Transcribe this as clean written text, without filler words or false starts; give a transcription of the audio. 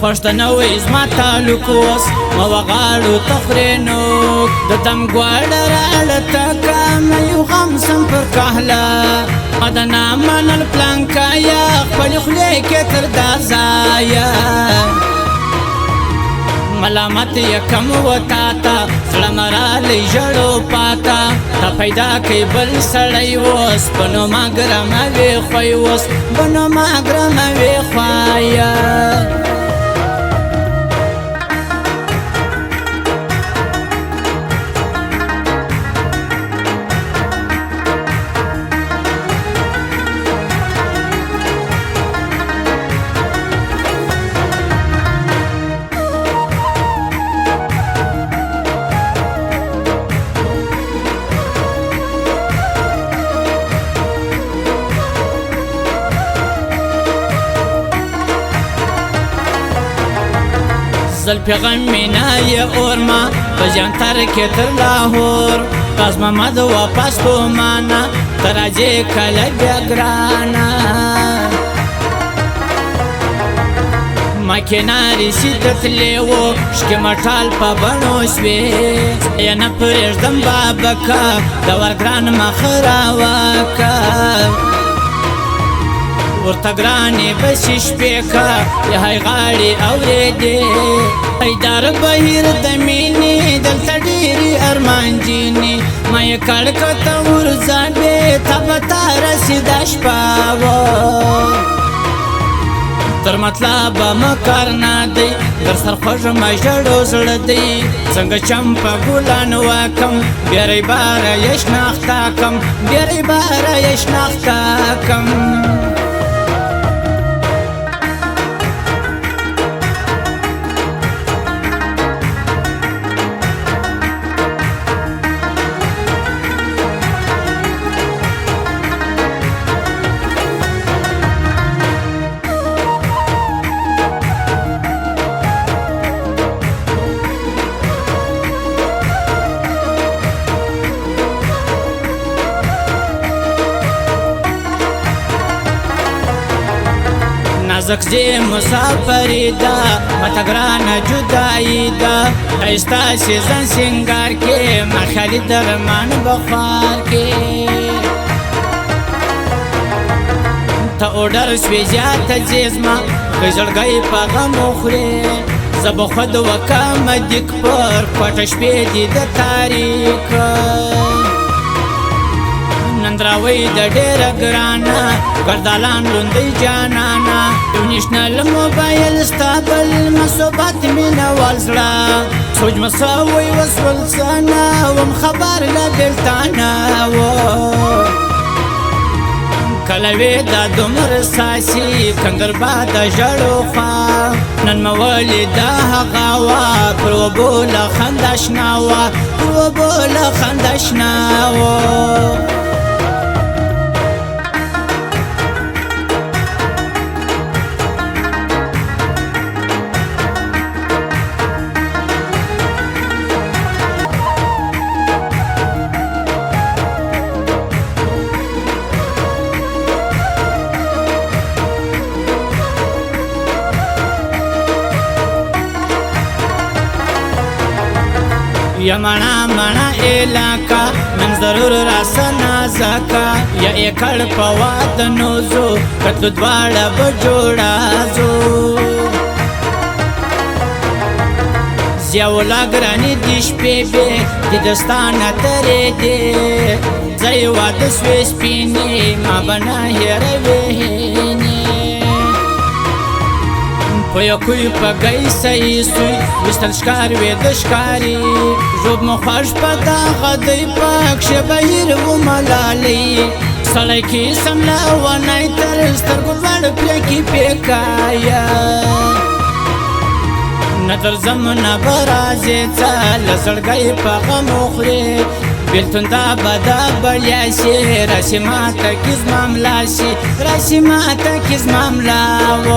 خوش د نوې زما تعلق اوس ما وغاړو تخرینو د دم ګواړه راړه تکه مې یو غم سم پر کهله ما د نامنل پلانکایا خپلې خولې کې تر دا ځایه ملامت یکم و تاتا زړه مرالی ژړو پاتا تا پیدا کړی بل سړی اوس بنو ما ګرمه وې خوی اوس بنو ما ګرمه وې خویه زلفی غمینا یه اورما بجانتر که تر لاهور باز محمد واپس کومانا تراجه کله بیا گرانا ما کناری سیدت لیو شکی مټال پا بنو شوی یا نه پرېږدم بابکه د ورګران مخراوکه ورته ګرانې بشي شپې که یهی غاړې اورېدې ایدار بهیر د مینې دلته ډېرې ارمان جینې ما یې کړ که ته ورځاډې ته به تا رسېده شپه وه تر مطلبه مکار نه دی در سر خوږمه ژړو زړه دی څنګه چمپه ګلان واکم بیرې باره یې شناخته کم بیرې باره یې شناخته کم نازک زی مسافری دا متگران جدائی دا ایستا سیزن سنگار کے مخالی درمان بخار کے تا اوڈر سوی جات جیزما کجلگئی پا غم اخری زب خود وکام دیک پر پتش پیدی دا تاریک نندراوی د ډېر ګرانه ګردالان لوندۍ جانانه یو نیشنل موبایل ستا بل مصوبت مینهوال زړه سوچ مساوی وسول څانه وم خبر له بېلتانه و کله وې دا دومره ساسي کندر با د ژړو خوا نن مه ولیده هغه وه پر اوبو له خندا شنه وه پر اوبو له خندا شنه وه یا منا منا علاقہ من ضرور راسنا زکا یا ایکڑ پواد نوزو کتو دوارا بجوڑا زو زیاولا گرانی دیش پی بی دی دستانا تری دی زیواد سویس پینی ما بنا هیروینی پویا کوی پا گئی سایی سوی وستل شکار وی دشکاری زوب مخواش پا دا غدی پاک شبهیر و ملالی سالی کی سملا و نای ترستر گلوار پیکی پیکایا ندر زمن برازی تا لزرگای پا غمخری بیلتون دا بدا بلیاسی راسی ماتا کز ماملاسی راسی ماتا کز ماملاو